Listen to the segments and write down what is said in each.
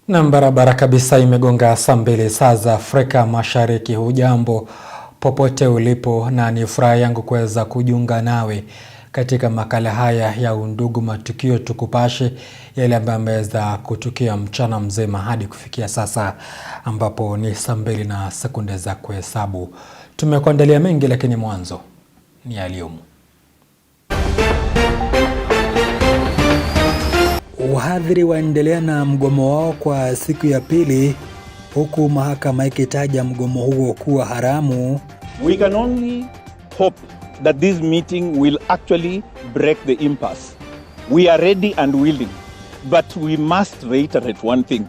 Na barabara kabisa, imegonga saa 2 saa za Afrika Mashariki. Hujambo popote ulipo, na ni furaha yangu kuweza kujiunga nawe katika makala haya ya Undugu Matukio, tukupashe yale ambayo yameweza kutukia mchana mzima hadi kufikia sasa, ambapo ni saa 2 na sekunde za kuhesabu. Tumekuandalia mengi, lakini mwanzo ni yaliyomo. Wahadhiri waendelea na mgomo wao kwa siku ya pili, huku mahakama ikitaja mgomo huo kuwa haramu. We can only hope that this meeting will actually break the impasse. We are ready and willing, but we must reiterate one thing.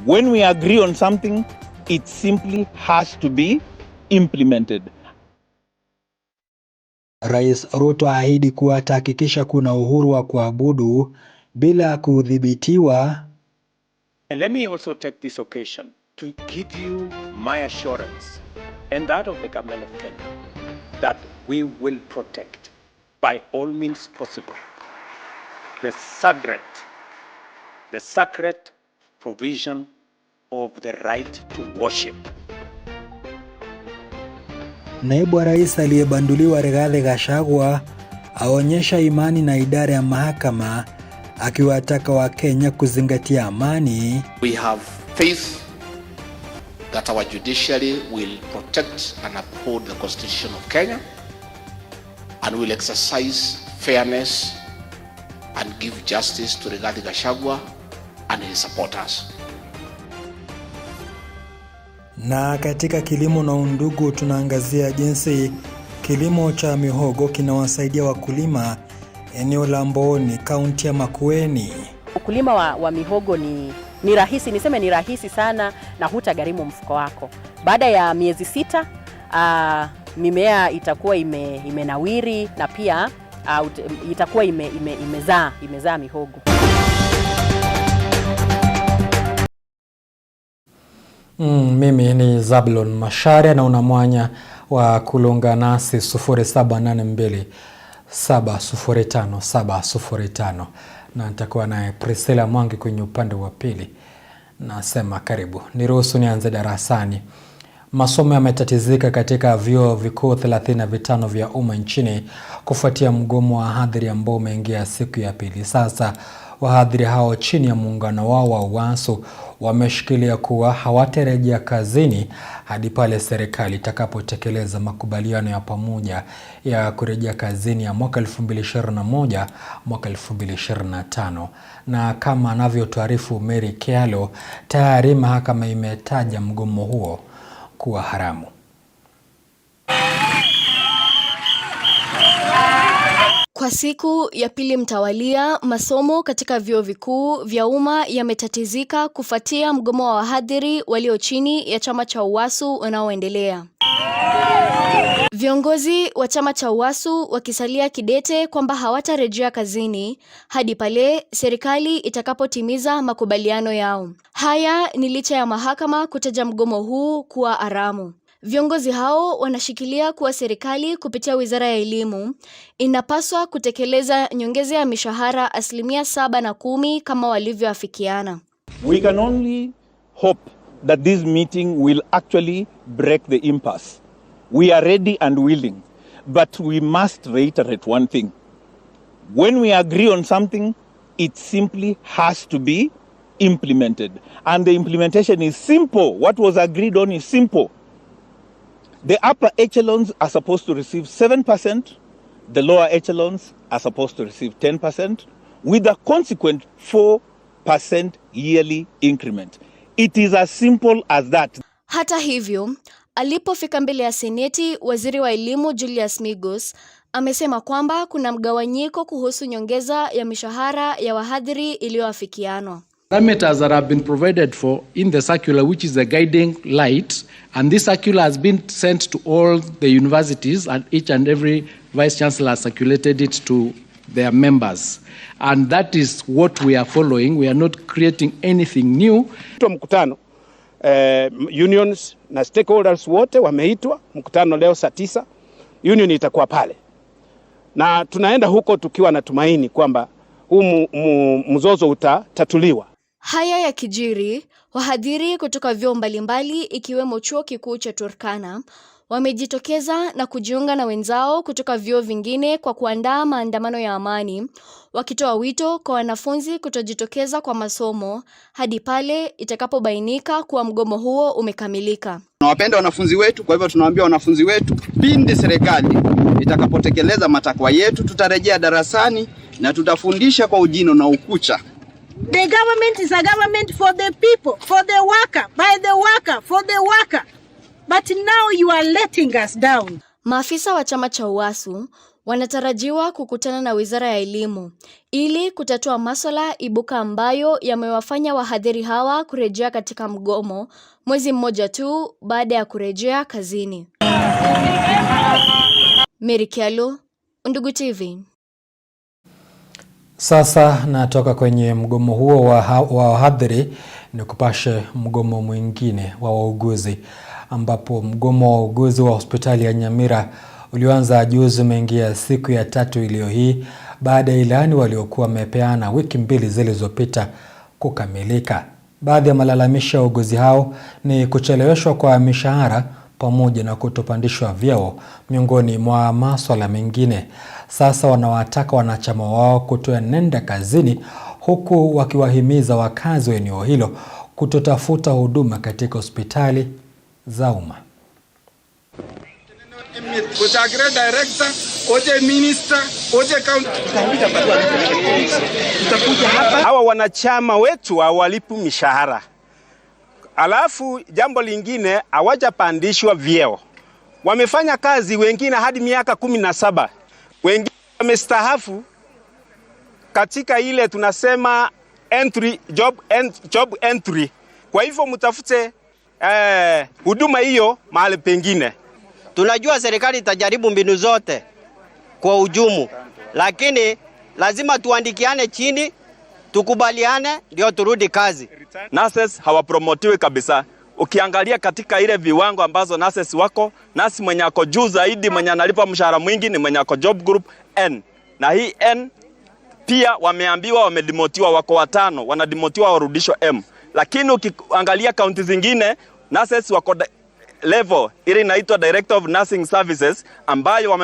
When we agree on something, it simply has to be implemented. Rais Ruto ahidi kuwa atahakikisha kuna uhuru wa kuabudu bila kudhibitiwa. And let me also take this occasion to give you my assurance and that of the government of Kenya that we will protect by all means possible the sacred provision of the right to worship. Naibu wa rais aliyebanduliwa Rigathi Gachagua aonyesha imani na idara ya mahakama, akiwataka Wakenya kuzingatia amani. We have faith that our judiciary will protect and uphold the Constitution of Kenya and will exercise fairness and give justice to Rigathi Gachagua and his supporters. Na katika kilimo na undugu, tunaangazia jinsi kilimo cha mihogo kinawasaidia wakulima eneo la Mboni, kaunti ya Makueni. Ukulima wa mihogo ni rahisi, niseme ni rahisi sana, na hutagharimu mfuko wako. Baada ya miezi 6 mimea itakuwa imenawiri na pia itakuwa imezaa mihogo. Mimi ni Zablon Macharia, na una mwanya wa kulunga nasi 0782 705 705, na nitakuwa naye Priscilla Mwangi kwenye upande wa pili. Nasema karibu. Niruhusu nianze darasani. Masomo yametatizika katika vyuo vikuu 35 vya umma nchini kufuatia mgomo wa wahadhiri ambao umeingia siku ya pili sasa. Wahadhiri hao chini ya muungano wao wa UASU wameshikilia kuwa hawatarejea kazini hadi pale serikali itakapotekeleza makubaliano ya pamoja ya kurejea kazini ya mwaka 2021 mwaka 2025. Na kama anavyotuarifu Mary Kialo, tayari mahakama imetaja mgomo huo kuwa haramu. Kwa siku ya pili mtawalia, masomo katika vyuo vikuu vya umma yametatizika kufuatia mgomo wa wahadhiri walio chini ya chama cha UASU unaoendelea. Viongozi wa chama cha UASU wakisalia kidete kwamba hawatarejea kazini hadi pale serikali itakapotimiza makubaliano yao. Haya ni licha ya mahakama kutaja mgomo huu kuwa haramu. Viongozi hao wanashikilia kuwa serikali kupitia Wizara ya Elimu inapaswa kutekeleza nyongeza ya mishahara 7% na 10% kama walivyoafikiana. We can only hope that this meeting will actually break the impasse. We are ready and willing, but we must reiterate one thing. When we agree on something, it simply has to be implemented. And the implementation is simple. What was agreed on is simple. The upper echelons are supposed to receive 7%. The lower echelons are supposed to receive 10%, with a consequent 4% yearly increment. It is as simple as that. Hata hivyo, alipofika mbele ya Seneti, waziri wa elimu Julius Migos amesema kwamba kuna mgawanyiko kuhusu nyongeza ya mishahara ya wahadhiri iliyoafikianwa. Parameters that have been provided for in the circular, which is the guiding light, and this circular has been sent to all the universities, and each and every vice chancellor has circulated it to their members, and that is what we are following. We are not creating anything new. Mkutano unions na stakeholders wote wameitwa mkutano leo saa 9. Union itakuwa pale, na tunaenda huko tukiwa na tumaini kwamba huu mzozo utatatuliwa. Haya ya kijiri, wahadhiri kutoka vyuo mbalimbali ikiwemo chuo kikuu cha Turkana wamejitokeza na kujiunga na wenzao kutoka vyuo vingine kwa kuandaa maandamano ya amani, wakitoa wito kwa wanafunzi kutojitokeza kwa masomo hadi pale itakapobainika kuwa mgomo huo umekamilika. Tunawapenda wanafunzi wetu, kwa hivyo tunawaambia wanafunzi wetu, pindi serikali itakapotekeleza matakwa yetu, tutarejea darasani na tutafundisha kwa ujino na ukucha. The government is a government for the people, for the worker, by the worker, for the worker. But now you are letting us down. Maafisa wa chama cha UWASU wanatarajiwa kukutana na Wizara ya Elimu ili kutatua masuala ibuka ambayo yamewafanya wahadhiri hawa kurejea katika mgomo mwezi mmoja tu baada ya kurejea kazini. Mary Kialo, Undugu TV. Sasa natoka kwenye mgomo huo wa wahadhiri ni kupashe mgomo mwingine wa wauguzi, ambapo mgomo wa wauguzi wa hospitali ya Nyamira ulioanza juzi umeingia siku ya 3 iliyo hii baada ya ilani waliokuwa wamepeana wiki 2 zilizopita kukamilika. Baadhi ya malalamisho ya wauguzi hao ni kucheleweshwa kwa mishahara pamoja na kutopandishwa vyeo miongoni mwa masuala mengine. Sasa wanawataka wanachama wao kutoenenda kazini, huku wakiwahimiza wakazi wa eneo hilo kutotafuta huduma katika hospitali za umma. Hawa wanachama wetu hawalipu mishahara. Alafu jambo lingine, hawajapandishwa vyeo. Wamefanya kazi wengine hadi miaka 17. Wengine wamestaafu katika ile tunasema job entry. Kwa hivyo mtafute huduma hiyo mahali pengine. Tunajua serikali itajaribu mbinu zote kwa ujumu, lakini lazima tuandikiane chini, tukubaliane ndio turudi kazi. Nurses hawapromotiwi kabisa. Ukiangalia katika ile viwango ambazo nurses wako, nasi mwenye ako juu zaidi, mwenye analipa mshahara mwingi ni mwenye ako job group N. Na hii N pia wameambiwa wamedemotiwa, wako 5, wanademotiwa warudishwa M. Lakini ukiangalia kaunti zingine, nurses wako level ile inaitwa Director of Nursing Services, ambayo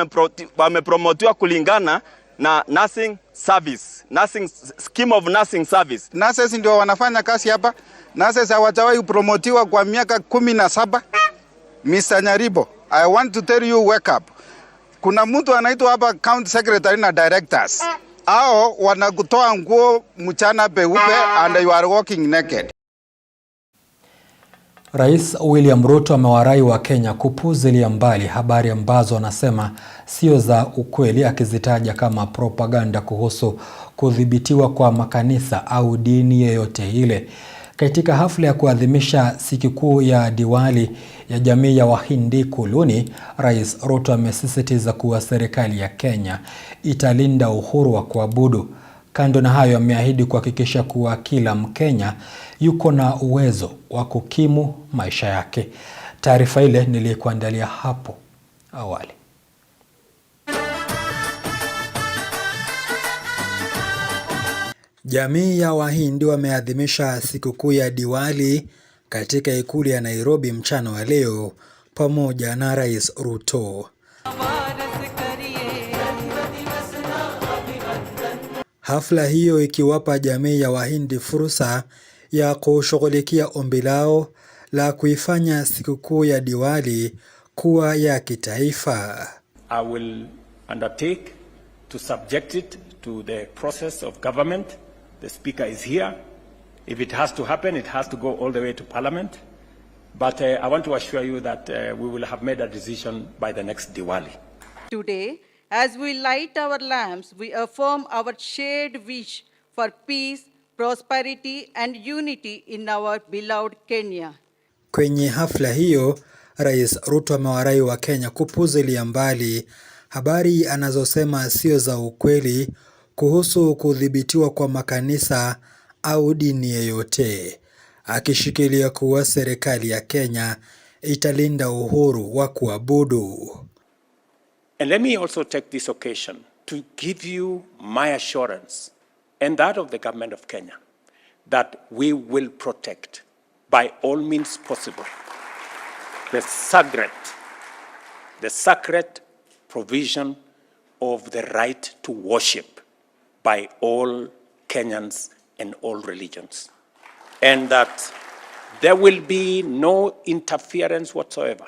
wamepromotiwa kulingana na nursing service, nursing scheme of nursing service. Nurses ndio wanafanya kazi hapa. Nurses hawajawahi kupromotiwa kwa miaka 17. Mr. Nyaribo, I want to tell you, wake up. Kuna mtu anaitwa hapa county secretary na directors. Hao wanakutoa nguo mchana peupe and you are walking naked. Rais William Ruto amewarai wa Kenya kupuuzilia mbali habari ambazo anasema sio za ukweli, akizitaja kama propaganda kuhusu kudhibitiwa kwa makanisa au dini yoyote ile. Katika hafla ya kuadhimisha sikukuu ya Diwali ya jamii ya Wahindi Ikuluni, Rais Ruto amesisitiza kuwa serikali ya Kenya italinda uhuru wa kuabudu. Kando na hayo, ameahidi kuhakikisha kuwa kila Mkenya yuko na uwezo wa kukimu maisha yake. Taarifa ile nilikuandalia hapo awali. Jamii ya Wahindi wameadhimisha sikukuu ya Diwali katika ikulu ya Nairobi mchana wa leo pamoja na Rais Ruto. Hafla hiyo ikiwapa jamii ya Wahindi fursa ya kushughulikia ombi lao la kuifanya sikukuu ya Diwali kuwa ya kitaifa. I will undertake to subject it to the process of government. The speaker is here. If it has to happen, it has to go all the way to Parliament. But I want to assure you that we will have made a decision by the next Diwali. Today, as we light our lamps, we affirm our shared wish for peace, prosperity and unity in our beloved Kenya. Kwenye hafla hiyo, Rais Ruto amewarai wa Kenya kupuuzilia mbali habari anazosema sio za ukweli kuhusu kudhibitiwa kwa makanisa au dini yoyote, akishikilia kuwa serikali ya Kenya italinda uhuru wa kuabudu. And let me also take this occasion to give you my assurance and that of the government of Kenya that we will protect by all means possible the sacred provision of the right to worship by all Kenyans and all religions, and that there will be no interference whatsoever.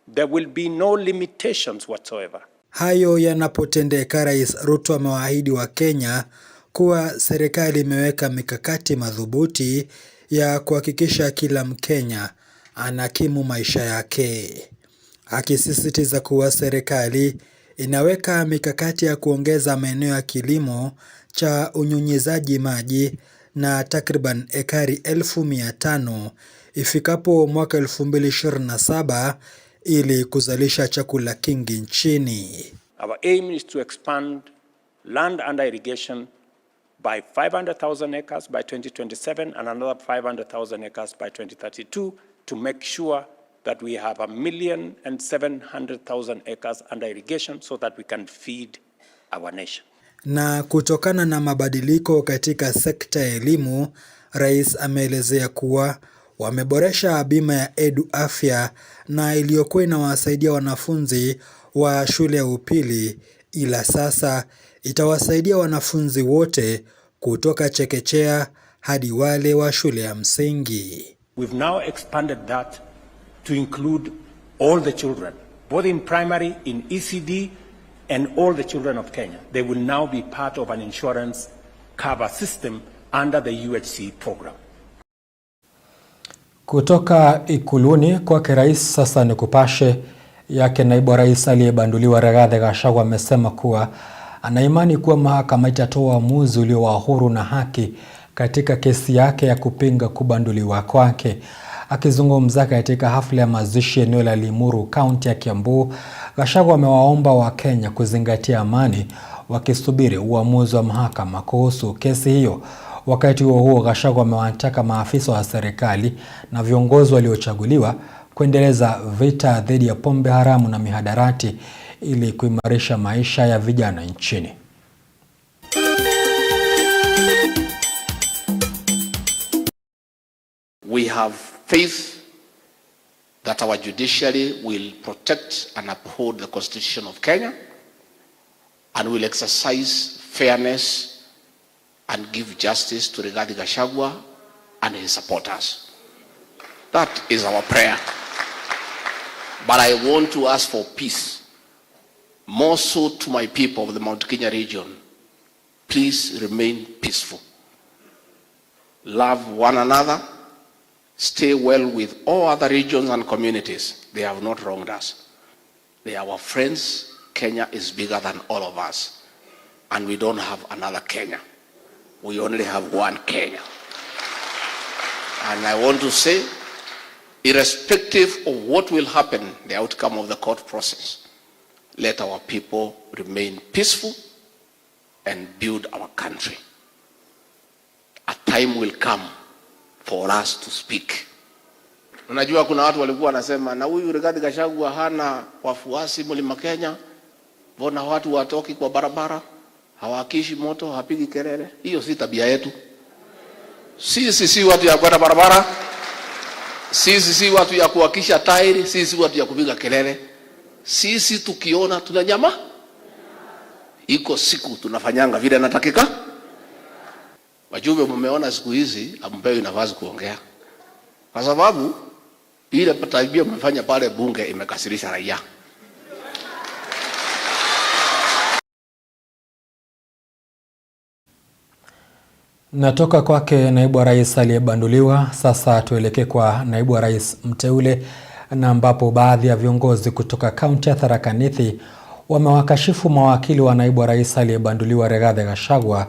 There will be no limitations whatsoever. Hayo yanapotendeka, Rais Ruto amewaahidi wa Kenya kuwa serikali imeweka mikakati madhubuti ya kuhakikisha kila Mkenya anakimu maisha yake, akisisitiza kuwa serikali inaweka mikakati ya kuongeza maeneo ya kilimo cha unyunyizaji maji na takriban ekari 500,000 ifikapo mwaka 2027 ili kuzalisha chakula kingi nchini. Our aim is to expand land under irrigation by 500,000 acres by 2027 and another 500,000 acres by 2032 to make sure that we have 1,700,000 acres under irrigation so that we can feed our nation. Na kutokana na mabadiliko katika sekta ya elimu, Rais ameelezea kuwa wameboresha bima ya Edu Afya na iliyokuwa inawasaidia wanafunzi wa shule ya upili, ila sasa itawasaidia wanafunzi wote kutoka chekechea hadi wale wa shule ya msingi. We've now expanded that to include all the children, both in primary, in ECD, and all the children of Kenya. They will now be part of an insurance cover system under the UHC program. Kutoka Ikuluni kwake Rais, sasa ni Kupashe yake naibu rais aliyebanduliwa Rigathi Gachagua amesema kuwa ana imani kuwa mahakama itatoa uamuzi ulio wa huru na haki katika kesi yake ya kupinga kubanduliwa kwake. Akizungumza katika hafla ya mazishi eneo la Limuru, kaunti ya Kiambu, Gachagua amewaomba Wakenya kuzingatia amani wakisubiri uamuzi wa mahakama kuhusu kesi hiyo. Wakati huo Gachagua amewataka maafisa wa serikali na viongozi waliochaguliwa kuendeleza vita dhidi ya pombe haramu na mihadarati ili kuimarisha maisha ya vijana nchini. We have faith that our judiciary will protect and uphold the Constitution of Kenya and will exercise fairness and give justice to Rigathi Gachagua and his supporters. That is our prayer. But I want to ask for peace, more so to my people of the Mount Kenya region. Please remain peaceful. Love one another. Stay well with all other regions and communities. They have not wronged us. They are our friends. Kenya is bigger than all of us. And we don't have another Kenya. We only have one Kenya. And I want to say, irrespective of what will happen, the outcome of the court process, let our people remain peaceful and build our country. A time will come for us to speak. Unajua kuna watu walikuwa wanasema na huyu Rigathi Gachagua hana wafuasi Mlima Kenya, mbona watu watoki kwa barabara, hawakishi moto, hapigi kelele? Hiyo si tabia yetu. Sisi si watu ya kwenda barabara. Sisi si watu ya kuwakisha tairi, sisi si watu ya kupiga kelele. Sisi tukiona tunanyama. Iko siku tunafanyanga vile natakika. Wajumbe mmeona siku hizi ampewi nafasi kuongea. Kwa sababu ile tabia mmefanya pale bunge imekasirisha raia. Natoka kwake naibu wa rais aliyebanduliwa, sasa tuelekee kwa naibu wa rais mteule, na ambapo baadhi ya viongozi kutoka kaunti ya Tharaka Nithi wamewakashifu mawakili wa naibu wa rais aliyebanduliwa Rigathi Gachagua,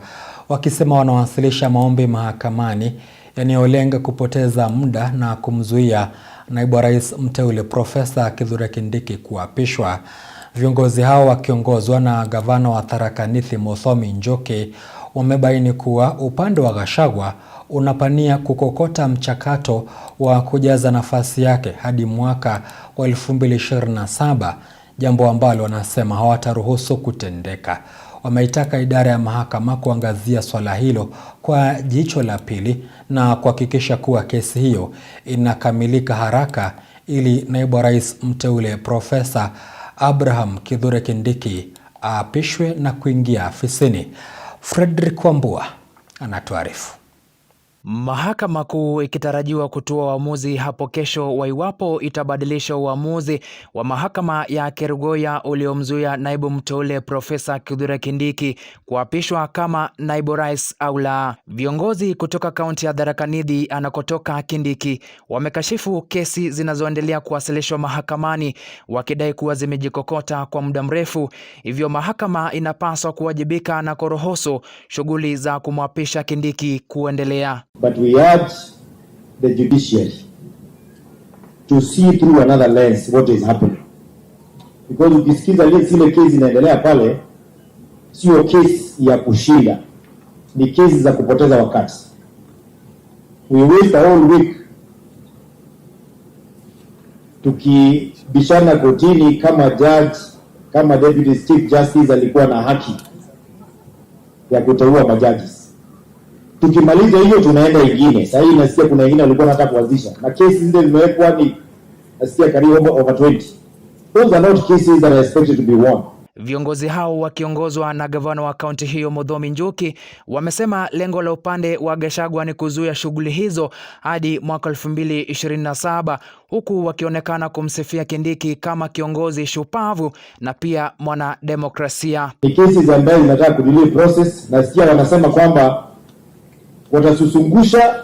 wakisema wanawasilisha maombi mahakamani yanayolenga kupoteza muda na kumzuia naibu wa rais mteule Profesa Kithure Kindiki kuapishwa. Viongozi hao wakiongozwa na gavana wa Tharaka Nithi Muthomi Njoki wamebaini kuwa upande wa Gachagua unapania kukokota mchakato wa kujaza nafasi yake hadi mwaka wa 2027, jambo ambalo wanasema hawataruhusu kutendeka. wameitaka idara ya mahakama kuangazia swala hilo kwa jicho la pili na kuhakikisha kuwa kesi hiyo inakamilika haraka ili naibu wa rais mteule Profesa Abraham Kithure Kindiki aapishwe na kuingia afisini. Frederick Wambua anatuarifu. Mahakama Kuu ikitarajiwa kutoa uamuzi hapo kesho wa iwapo itabadilisha uamuzi wa mahakama ya Kerugoya uliomzuia naibu mteule Profesa Kithure Kindiki kuapishwa kama naibu rais au la. Viongozi kutoka kaunti ya Tharaka Nithi anakotoka Kindiki wamekashifu kesi zinazoendelea kuwasilishwa mahakamani wakidai kuwa zimejikokota kwa muda mrefu, hivyo mahakama inapaswa kuwajibika na kuruhusu shughuli za kumwapisha Kindiki kuendelea. But we urge the judiciary to see through another lens what is happening. Because ukisikiza zile kesi inaendelea pale, sio kesi ya kushinda, ni kesi za kupoteza wakati. We waste a whole week tukibishana kotini kama judge, kama deputy chief justice alikuwa na haki ya kuteua majudges. Tukimaliza hiyo tunaenda ingine. Sasa hii nasikia kuna wengine walikuwa wanataka kuanzisha. Na kesi zile zimewekwa ni nasikia karibu over 20. Those are not cases that are expected to be won. Viongozi hao wakiongozwa na gavana wa kaunti hiyo Muthomi Njuki wamesema lengo la upande wa Gachagua ni kuzuia shughuli hizo hadi mwaka 2027, huku wakionekana kumsifia Kindiki kama kiongozi shupavu na pia mwana demokrasia. Ni kesi ambazo zinataka kudelay process, na sikia wanasema kwamba watasusungusha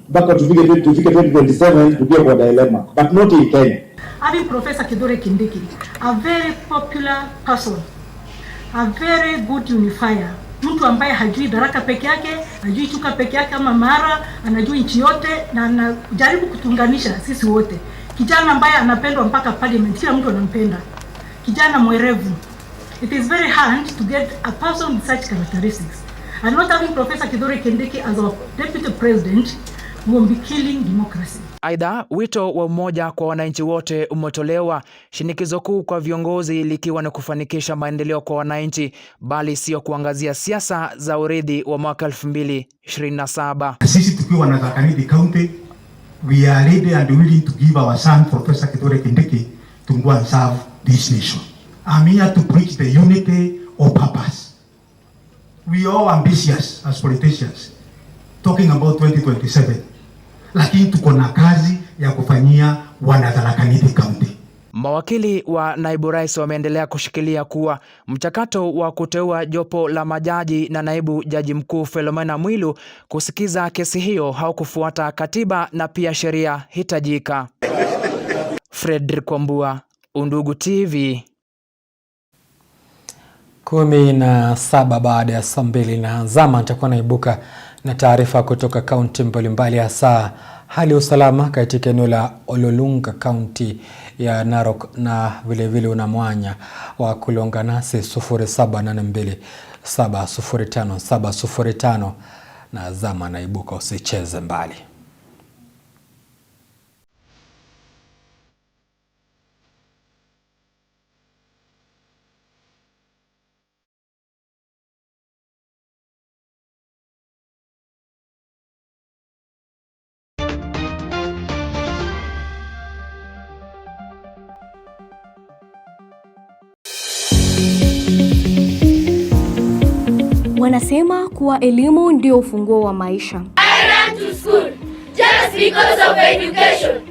mpaka tufike 2027 tukiwa kwa dilemma, but not in Kenya. Having Professor Kithure Kindiki, a very popular person, a very good unifier, mtu ambaye hajui Tharaka peke yake, hajui Chuka peke yake ama Mara, anajua nchi yote na anajaribu kutunganisha sisi wote. Kijana ambaye anapendwa mpaka parliament, kila mtu anampenda. Kijana mwerevu. It is very hard to get a person with such characteristics. And not having Professor Kithure Kindiki as our deputy president will be killing democracy. Aidha, wito wa umoja kwa wananchi wote umetolewa, shinikizo kuu kwa viongozi likiwa na kufanikisha maendeleo kwa wananchi, bali sio kuangazia siasa za urithi wa mwaka 2027. Sisi tukiwa na Tharaka Nithi County, we are ready and willing to give our son Professor Kithure Kindiki to go and serve this nation. I'm here to preach the unity of purpose. We are ambitious as politicians, talking about 2027. Lakini tuko na kazi ya kufanyia wana Tharaka Nithi County. Mawakili wa naibu rais wameendelea kushikilia kuwa mchakato wa kuteua jopo la majaji na naibu jaji mkuu Philomena Mwilu kusikiza kesi hiyo haukufuata katiba na pia sheria hitajika. Frederick Wambua, Undugu TV. 17 baada ya saa 2 na zama nitakuwa naibuka na taarifa kutoka kaunti mbalimbali, hasa hali ya usalama katika eneo la Ololunga kaunti ya Narok, na vile una mwanya wa kulonga nasi 0782705705 na zama naibuka, usicheze mbali. Wanasema kuwa elimu ndio ufunguo wa maisha. I ran to school just because of education.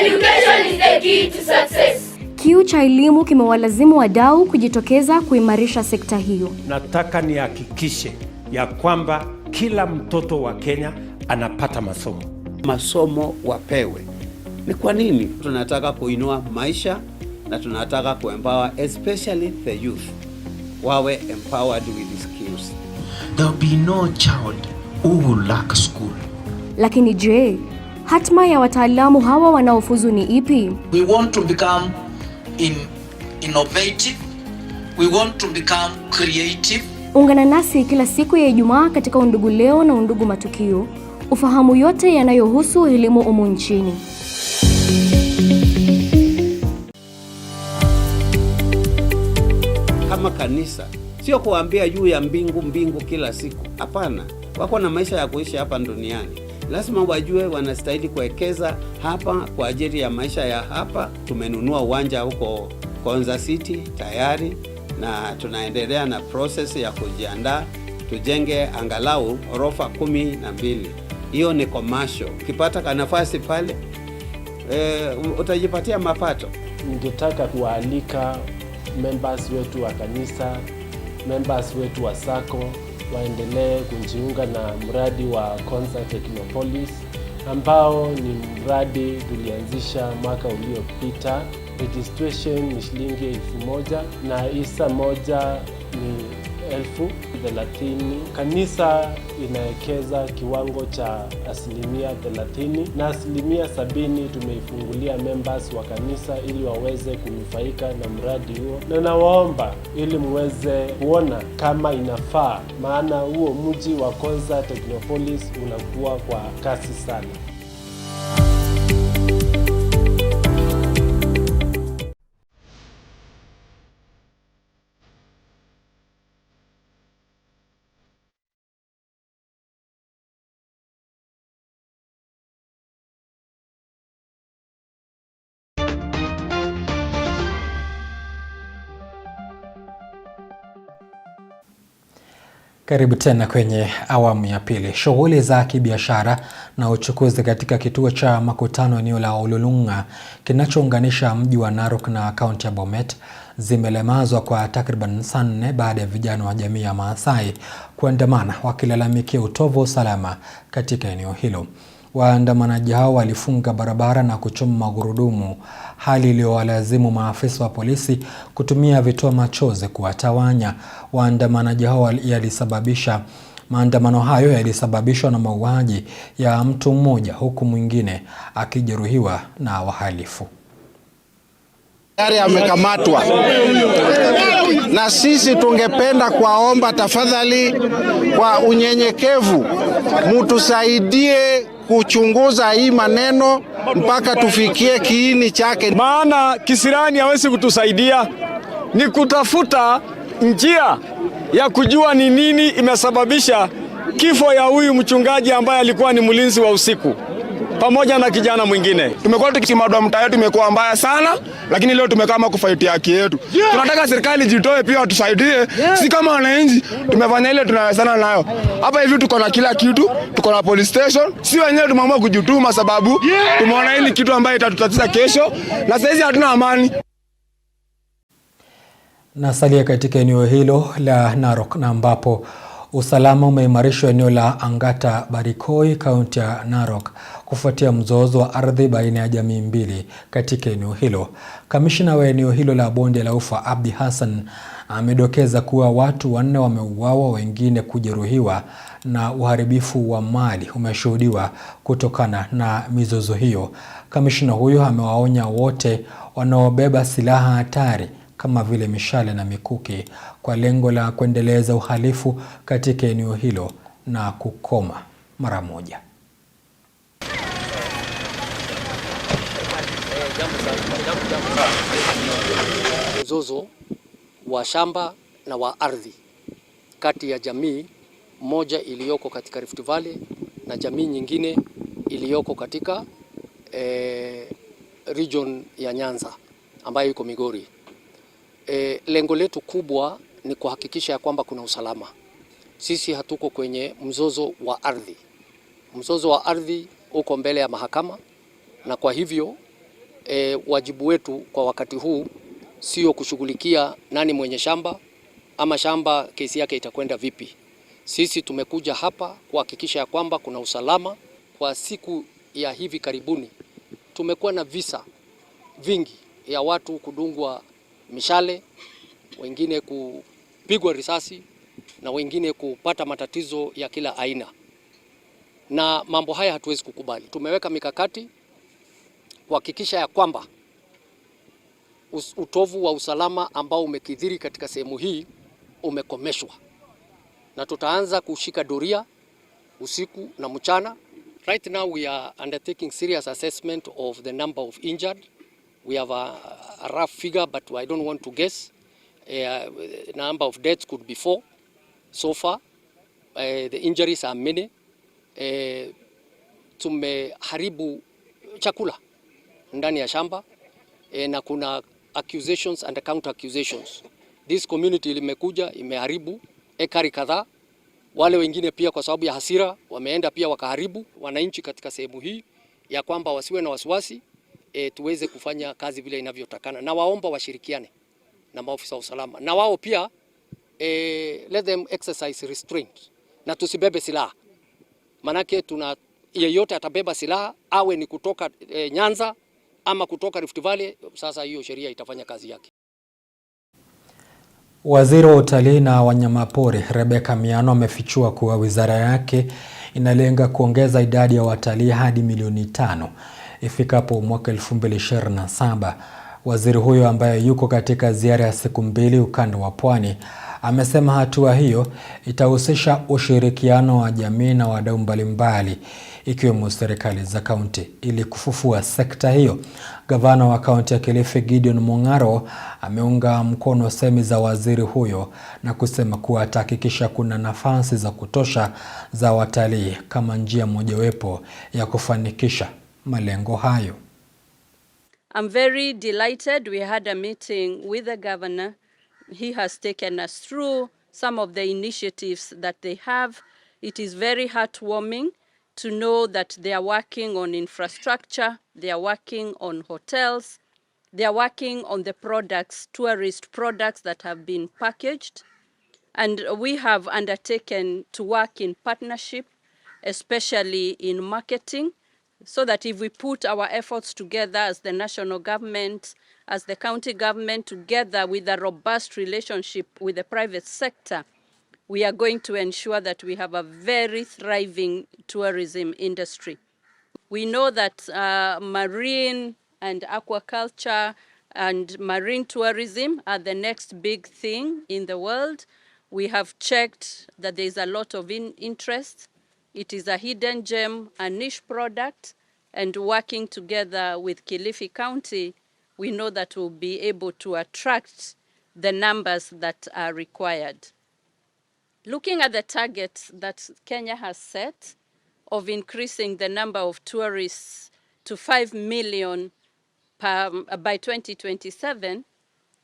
Education is the key to success. Kiu cha elimu kimewalazimu wadau kujitokeza kuimarisha sekta hiyo. Nataka nihakikishe ya kwamba kila mtoto wa Kenya anapata masomo. Masomo wapewe. Ni kwa nini? Tunataka kuinua maisha na tunataka kuempower especially the youth. Wawe empowered with skills. There will be no child who will lack school. Lakini je, hatma ya wataalamu hawa wanaofuzu ni ipi? We want to become innovative. We want to become creative. Ungana nasi kila siku ya Ijumaa katika Undugu Leo na Undugu Matukio, ufahamu yote yanayohusu elimu humu nchini. Kama kanisa, sio kuambia juu ya mbingu kila siku. Hapana, wako na maisha ya kuishi hapa duniani. Lazima wajue wanastahili kuwekeza hapa kwa ajili ya maisha ya hapa. Tumenunua uwanja huko Konza City tayari na tunaendelea na process ya kujiandaa tujenge angalau orofa 12. Hiyo ni commercial. Ukipata nafasi pale utajipatia mapato. Ningetaka kualika members wetu wa kanisa, members wetu wa sako waendelee kujiunga na mradi wa Konza Technopolis ambao ni mradi tulianzisha mwaka uliopita. Registration ni shilingi 1000 na isa moja ni 30,000. Kanisa inawekeza kiwango cha 30% na 70% tumeifungulia members wa kanisa ili waweze kunufaika na mradi huo, na nawaomba ili muweze kuona kama inafaa, maana huo mji wa Konza Technopolis unakuwa kwa kasi sana. Karibu tena kwenye awamu ya pili. Shughuli za kibiashara na uchukuzi katika kituo cha makutano eneo la Ololunga kinachounganisha mji wa Narok na kaunti ya Bomet zimelemazwa kwa takriban saa 4 baada ya vijana wa jamii ya Maasai kuandamana wakilalamikia utovu wa usalama katika eneo hilo. Waandamanaji hao walifunga barabara na kuchoma magurudumu, hali iliyowalazimu maafisa wa polisi kutumia vitoa machozi kuwatawanya. Maandamano hayo yalisababishwa na mauaji ya mtu mmoja huku mwingine akijeruhiwa na wahalifu. Tayari amekamatwa. Na sisi tungependa kuwaomba tafadhali kwa unyenyekevu mtusaidie kuchunguza hii maneno mpaka tufikie kiini chake. Maana kisirani hawezi kutusaidia, ni kutafuta njia ya kujua ni nini imesababisha kifo ya huyu mchungaji ambaye alikuwa ni mlinzi wa usiku pamoja na kijana mwingine. Tumekuwa tukimadwa, mtaa yetu imekuwa mbaya sana, lakini leo tumekama kufight haki yetu. Tunataka serikali jitoe pia watusaidie. Si kama wananchi tumefanya ile tunawezana nayo. Hapa hivi tuko na kila kitu, tuko na police station. Si wenyewe tumeamua kujituma sababu tumeona hili kitu ambaye itatutatiza kesho na sasa hizi hatuna amani. Nasalia katika eneo hilo la Narok na ambapo usalama umeimarishwa eneo la Angata Barikoi, kaunti ya Narok, kufuatia mzozo wa ardhi baina ya jamii mbili katika eneo hilo. Kamishna wa eneo hilo la Bonde la Ufa, Abdi Hassan, amedokeza kuwa watu 4 wameuawa, wengine kujeruhiwa na uharibifu wa mali umeshuhudiwa kutokana na mizozo hiyo. Kamishna huyo amewaonya wote wanaobeba silaha hatari kama vile mishale na mikuki kwa lengo la kuendeleza uhalifu katika eneo hilo na kukoma mara moja. Mzozo wa shamba na wa ardhi kati ya jamii moja iliyoko katika Rift Valley na jamii nyingine iliyoko katika region ya Nyanza ambayo iko Migori. Lengo letu kubwa ni kuhakikisha ya kwamba kuna usalama. Sisi hatuko kwenye mzozo wa ardhi. Mzozo wa ardhi uko mbele ya mahakama, na kwa hivyo wajibu wetu kwa wakati huu sio kushughulikia nani mwenye shamba ama shamba kesi yake itakwenda vipi. Sisi tumekuja hapa kuhakikisha ya kwamba kuna usalama. Kwa siku ya hivi karibuni tumekuwa na visa vingi ya watu kudungwa mishale, wengine kupigwa risasi na wengine kupata matatizo ya kila aina, na mambo haya hatuwezi kukubali. Tumeweka mikakati kuhakikisha ya kwamba utovu wa usalama ambao umekithiri katika sehemu hii umekomeshwa, na tutaanza kushika doria usiku na mchana. Right now we are undertaking serious assessment of the number of injured. We have a rough figure, but I don't want to guess. number of deaths could be 4 so far. The injuries are many. Tumeharibu chakula ndani ya shamba na kuna accusations and counter accusations. This community limekuja imeharibu ekari kadhaa. Wale wengine pia kwa sababu ya hasira wameenda pia wakaharibu. Wananchi katika sehemu hii ya kwamba wasiwe na wasiwasi, tuweze kufanya kazi vile inavyotakana, na waomba washirikiane na maofisa wa usalama, na wao pia let them exercise restraint na tusibebe silaha. Manake yeyote atabeba silaha awe ni kutoka Nyanza ama kutoka Rift Valley, sasa hiyo sheria itafanya kazi yake. Waziri wa Utalii na Wanyamapori Rebecca Miano amefichua kuwa wizara yake inalenga kuongeza idadi ya watalii hadi milioni 5 ifikapo mwaka 2027. Waziri huyo ambaye yuko katika ziara ya siku 2 ukanda wa Pwani amesema hatua hiyo itahusisha ushirikiano wa jamii na wadau mbalimbali ikiwemo serikali za kaunti ili kufufua sekta hiyo. Gavana wa kaunti ya Kilifi Gideon Mung'aro ameunga mkono semi za waziri huyo na kusema kuwa atahakikisha kuna nafasi za kutosha za watalii kama njia mojawapo ya kufanikisha malengo hayo. I'm very delighted. We had a meeting with the governor. He has taken us through some of the initiatives that they have. It is very heartwarming to know that they are working on infrastructure, they are working on hotels, they are working on the products, tourist products that have been packaged. And we have undertaken to work in partnership, especially in marketing, so that if we put our efforts together as the national government, as the county government, together with a robust relationship with the private sector, we are going to ensure that we have a very thriving tourism industry. We know that marine and aquaculture and marine tourism are the next big thing in the world. We have checked that there is a lot of interest. It is a hidden gem, a niche product, and working together with Kilifi County, we know that we'll be able to attract the numbers that are required. Looking at the target that Kenya has set of increasing the number of tourists to 5 million by 2027,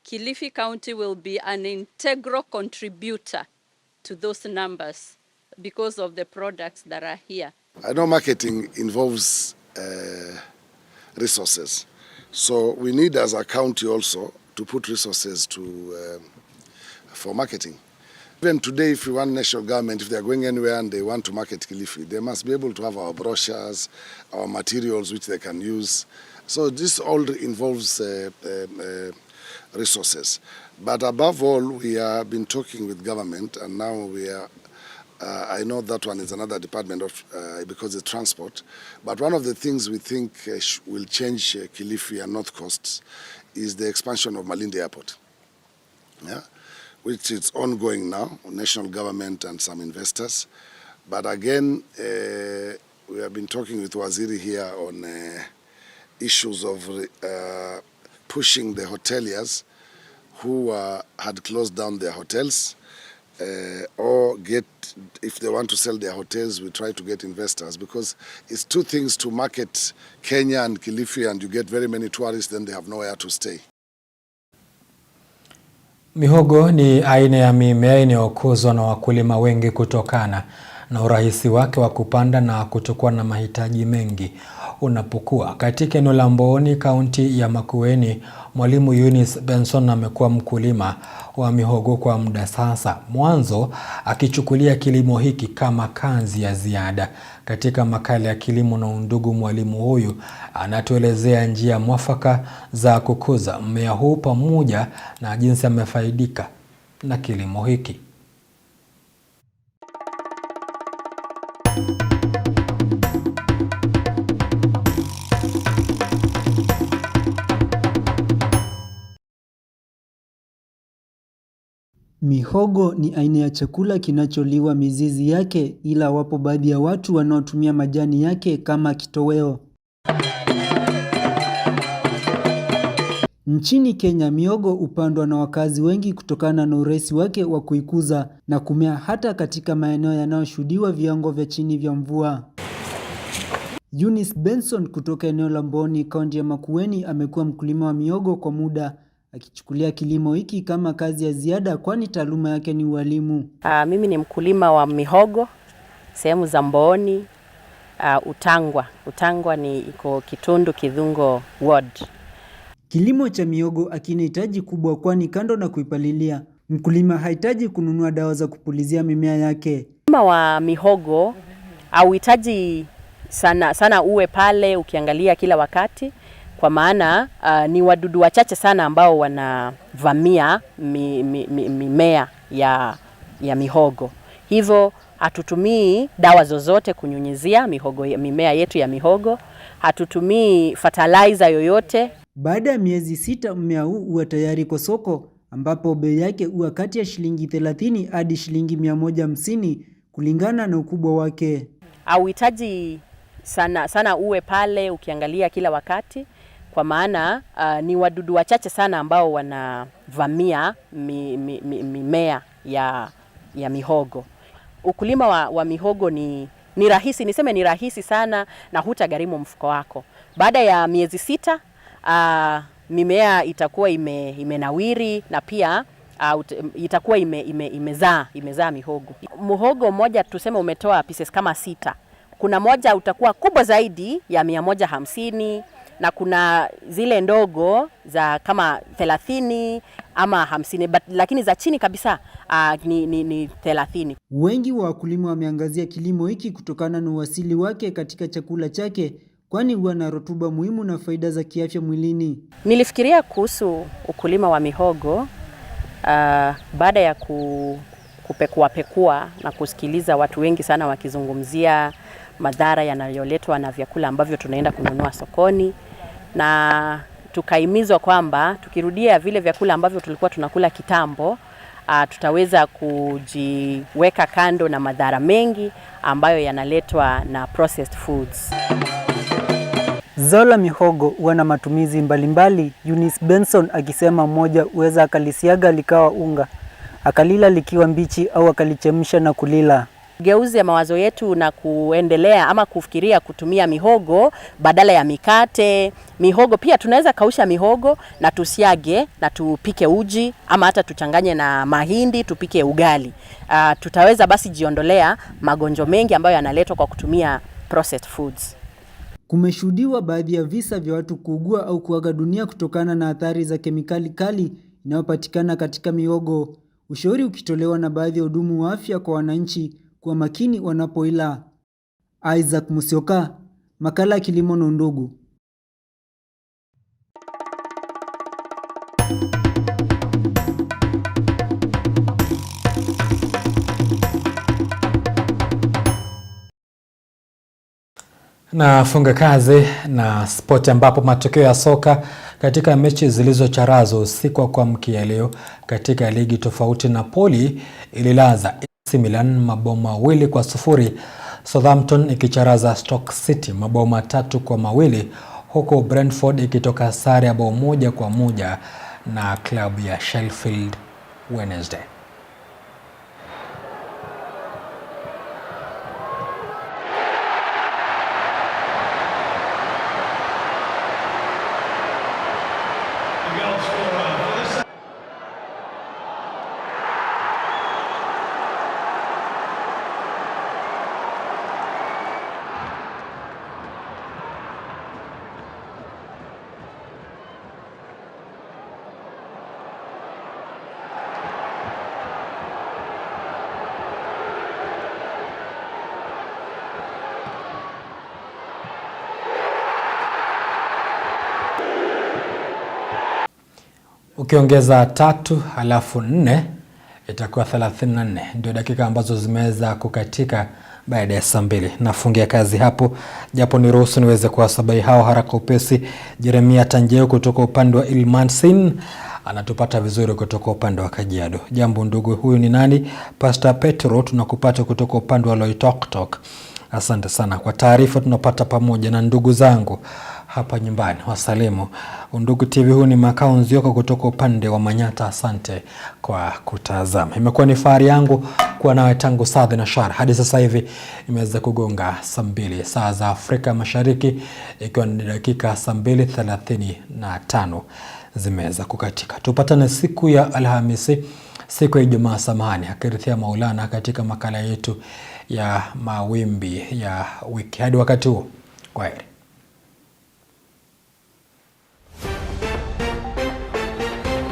Kilifi County will be an integral contributor to those numbers because of the products that are here. I know marketing involves resources. So we need as a county also to put resources for marketing. Even today, if we want national government, if they are going anywhere and they want to market Kilifi, they must be able to have our brochures, our materials which they can use. So this all involves resources. But above all, we have been talking with government, and now we are I know that one is another department of because it's transport. But one of the things we think will change Kilifi and North Coast is the expansion of Malindi Airport, which is ongoing now, national government and some investors. But again, we have been talking with Waziri here on issues of pushing the hoteliers who had closed down their hotels, or if they want to sell their hotels, we try to get investors, because it's two things to market Kenya and Kilifi, and you get very many tourists, then they have nowhere to stay. Mihogo ni aina ya mimea inayokuzwa na wakulima wengi kutokana na urahisi wake wa kupanda na kutokuwa na mahitaji mengi unapokuwa. Katika eneo la Mbooni, kaunti ya Makueni, Mwalimu Eunice Benson amekuwa mkulima wa mihogo kwa muda sasa, mwanzo akichukulia kilimo hiki kama kazi ya ziada. Katika makala ya kilimo na Undugu, mwalimu huyu anatuelezea njia mwafaka za kukuza mmea huu pamoja na jinsi amefaidika na kilimo hiki. Mihogo ni aina ya chakula kinacholiwa mizizi yake, ila wapo baadhi ya watu wanaotumia majani yake kama kitoweo. Nchini Kenya, mihogo hupandwa na wakazi wengi kutokana na urahisi wake wa kuikuza na kumea hata katika maeneo yanayoshuhudiwa viwango vya chini vya mvua. Eunice Benson kutoka eneo la Mboni, kaunti ya Makueni, amekuwa mkulima wa mihogo kwa muda, akichukulia kilimo hiki kama kazi ya ziada kwani taaluma yake ni ualimu. Mimi ni mkulima wa mihogo sehemu za Mboni, Utangwa ni iko Kitundu Kidhungo ward. Kilimo cha mihogo hakinahitaji kubwa kwani kando na kuipalilia, mkulima hahitaji kununua dawa za kupulizia mimea yake. Kilimo wa mihogo hauhitaji sana uwe pale ukiangalia kila wakati, kwa maana ni wadudu wachache sana ambao wanavamia mimea ya mihogo. Hivyo hatutumii dawa zozote kunyunyizia mimea yetu ya mihogo, hatutumii fertilizer yoyote. Baada ya miezi 6 mmea huu huwa tayari kwa soko, ambapo bei yake huwa kati ya shilingi 30 hadi shilingi 150 kulingana na ukubwa wake. Hauhitaji sana uwe pale ukiangalia kila wakati, kwa maana ni wadudu wachache sana ambao wanavamia mimea ya mihogo. Ukulima wa mihogo ni rahisi, niseme ni rahisi sana na hutagharimu mfuko wako. Baada ya miezi 6 mimea itakuwa imenawiri na pia itakuwa imezaa mihogo. Muhogo mmoja tuseme umetoa pieces kama 6. Kuna moja utakuwa kubwa zaidi ya 150 na kuna zile ndogo za kama 30 ama 50, lakini za chini kabisa ni 30. Wengi wa wakulima wameangazia kilimo hiki kutokana na uasili wake katika chakula chake, kwani huwa na rutuba muhimu na faida za kiafya mwilini. Nilifikiria kuhusu ukulima wa mihogo baada ya kupekua na kusikiliza watu wengi sana wakizungumzia madhara yanayoletwa na vyakula ambavyo tunaenda kununua sokoni, na tukaimizwa kwamba tukirudia vile vyakula ambavyo tulikuwa tunakula kitambo, tutaweza kujiweka kando na madhara mengi ambayo yanaletwa na processed foods. Zao la mihogo huwa na matumizi mbalimbali, Eunice Benson akisema moja huweza akalisiaga likawa unga, akalila likiwa mbichi au akalichemsha na kulila. Geuzi ya mawazo yetu na kuendelea ama kufikiria kutumia mihogo badala ya mikate. Mihogo pia tunaweza kausha mihogo na tusiage na tupike uji, ama hata tuchanganye na mahindi tupike ugali. Tutaweza basi jiondolea magonjwa mengi ambayo yanaletwa kwa kutumia processed foods. Kumeshuhudiwa baadhi ya visa vya watu kuugua au kuaga dunia kutokana na athari za kemikali kali inayopatikana katika mihogo. Ushauri ukitolewa na baadhi ya hudumu wa afya kwa wananchi kuwa makini wanapoila. Isaac Musyoka, makala ya kilimo na Undugu. Na funga kazi na spoti, ambapo matokeo ya soka katika mechi zilizocharazwa usiku wa kuamkia leo katika ligi tofauti. Napoli ililaza AC Milan mabao 2-0, Southampton ikicharaza Stoke City mabao 3-2, huko Brentford ikitoka sare ya bao 1-1 na klabu ya Sheffield Wednesday. Ukiongeza 3 halafu 4 itakuwa 34. Ndio dakika ambazo zimeweza kukatika baada ya saa 2. Nafungia kazi hapo, japo niruhusu niweze kuwasabai hao haraka upesi. Jeremia Tanjeo kutoka upande wa Ilmansin anatupata vizuri kutoka upande wa Kajiado. Jambo ndugu, huyu ni nani? Pastor Petro tunakupata kutoka upande wa Loitoktok. Asante sana kwa taarifa tunapata pamoja na ndugu zangu hapa nyumbani. Wasalimu Undugu TV, huu ni makao nzioka kutoka upande wa Manyata. Asante kwa kutazama. Imekuwa ni fahari yangu kuwa nawe tangu saa na shara hadi sasa hivi imeweza kugonga saa 2 saa za Afrika Mashariki, ikiwa ni dakika saa 2:35 zimeweza kukatika. Tupatane siku ya Alhamisi, siku ya Ijumaa samahani, akirithia Maulana katika makala yetu ya mawimbi ya wiki. Hadi wakati huo, kwaheri.